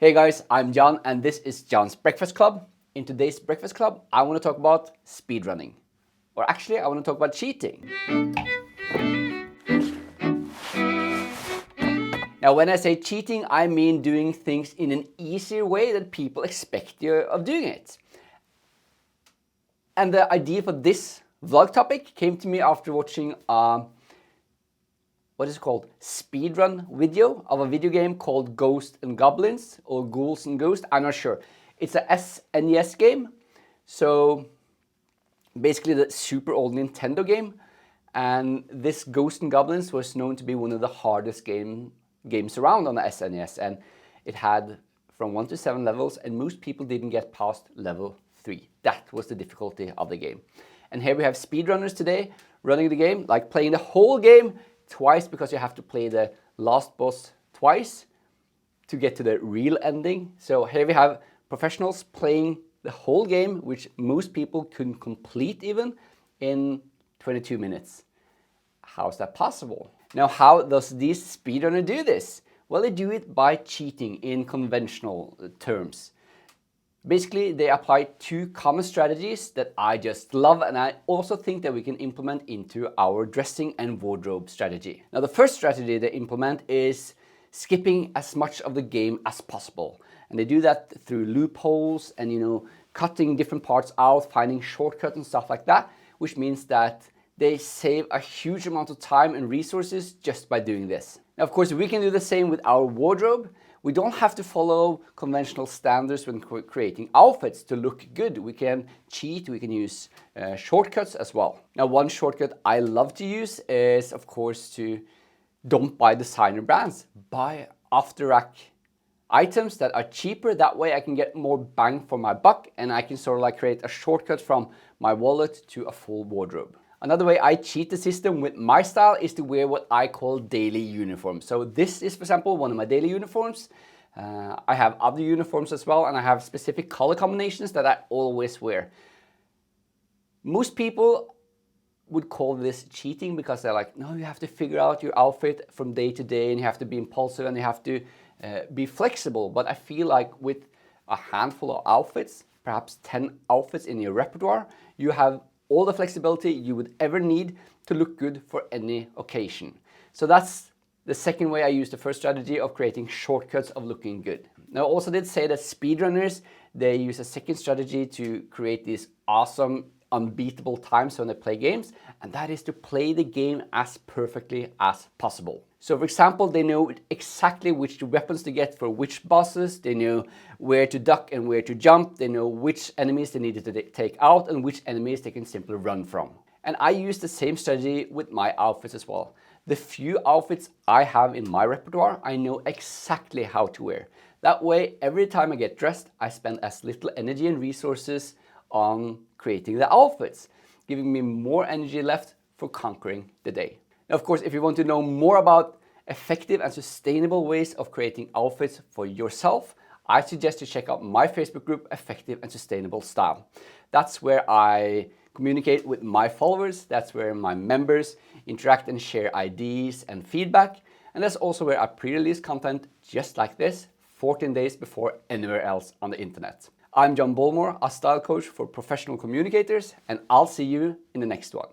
Hey guys, I'm John and this is John's Breakfast Club. In today's Breakfast Club, I want to talk about speedrunning. Or actually, I want to talk about cheating. Now, when I say cheating, I mean doing things in an easier way that people expect you of doing it. And the idea for this vlog topic came to me after watching what is it called? Speedrun video of a video game called Ghosts and Goblins or Ghouls and Ghosts. I'm not sure. It's a SNES game. So basically the super old Nintendo game. And this Ghosts and Goblins was known to be one of the hardest games around on the SNES. And it had from 1 to 7 levels and most people didn't get past level 3. That was the difficulty of the game. And here we have speedrunners today running the game, like playing the whole game twice because you have to play the last boss twice to get to the real ending. So here we have professionals playing the whole game, which most people couldn't complete even in 22 minutes. How is that possible? Now, how does these speedrunners do this? Well, they do it by cheating in conventional terms. Basically, they apply 2 common strategies that I just love, and I also think that we can implement into our dressing and wardrobe strategy. Now, the first strategy they implement is skipping as much of the game as possible. And they do that through loopholes and, cutting different parts out, finding shortcuts and stuff like that, which means that they save a huge amount of time and resources just by doing this. Now, of course, we can do the same with our wardrobe. We don't have to follow conventional standards when creating outfits to look good. We can cheat, we can use shortcuts as well. Now, one shortcut I love to use is, of course, to don't buy designer brands. Buy off-the-rack items that are cheaper. That way I can get more bang for my buck and I can sort of like create a shortcut from my wallet to a full wardrobe. Another way I cheat the system with my style is to wear what I call daily uniforms. So this is, for example, one of my daily uniforms. I have other uniforms as well, and I have specific color combinations that I always wear. Most people would call this cheating because they're like, no, you have to figure out your outfit from day to day and you have to be impulsive and you have to be flexible. But I feel like with a handful of outfits, perhaps 10 outfits in your repertoire, you have all the flexibility you would ever need to look good for any occasion. So that's the second way I use the first strategy of creating shortcuts of looking good. Now, I also did say that speedrunners, they use a second strategy to create these awesome, unbeatable times when they play games, and that is to play the game as perfectly as possible. So for example, they know exactly which weapons to get for which bosses, they know where to duck and where to jump, they know which enemies they needed to take out and which enemies they can simply run from. And I use the same strategy with my outfits as well. The few outfits I have in my repertoire, I know exactly how to wear. That way, every time I get dressed, I spend as little energy and resources on creating the outfits, giving me more energy left for conquering the day. Now, of course, if you want to know more about effective and sustainable ways of creating outfits for yourself, I suggest you check out my Facebook group, Effective and Sustainable Style. That's where I communicate with my followers. That's where my members interact and share ideas and feedback. And that's also where I pre-release content just like this 14 days before anywhere else on the internet. I'm John Bolmore, a style coach for professional communicators, and I'll see you in the next one.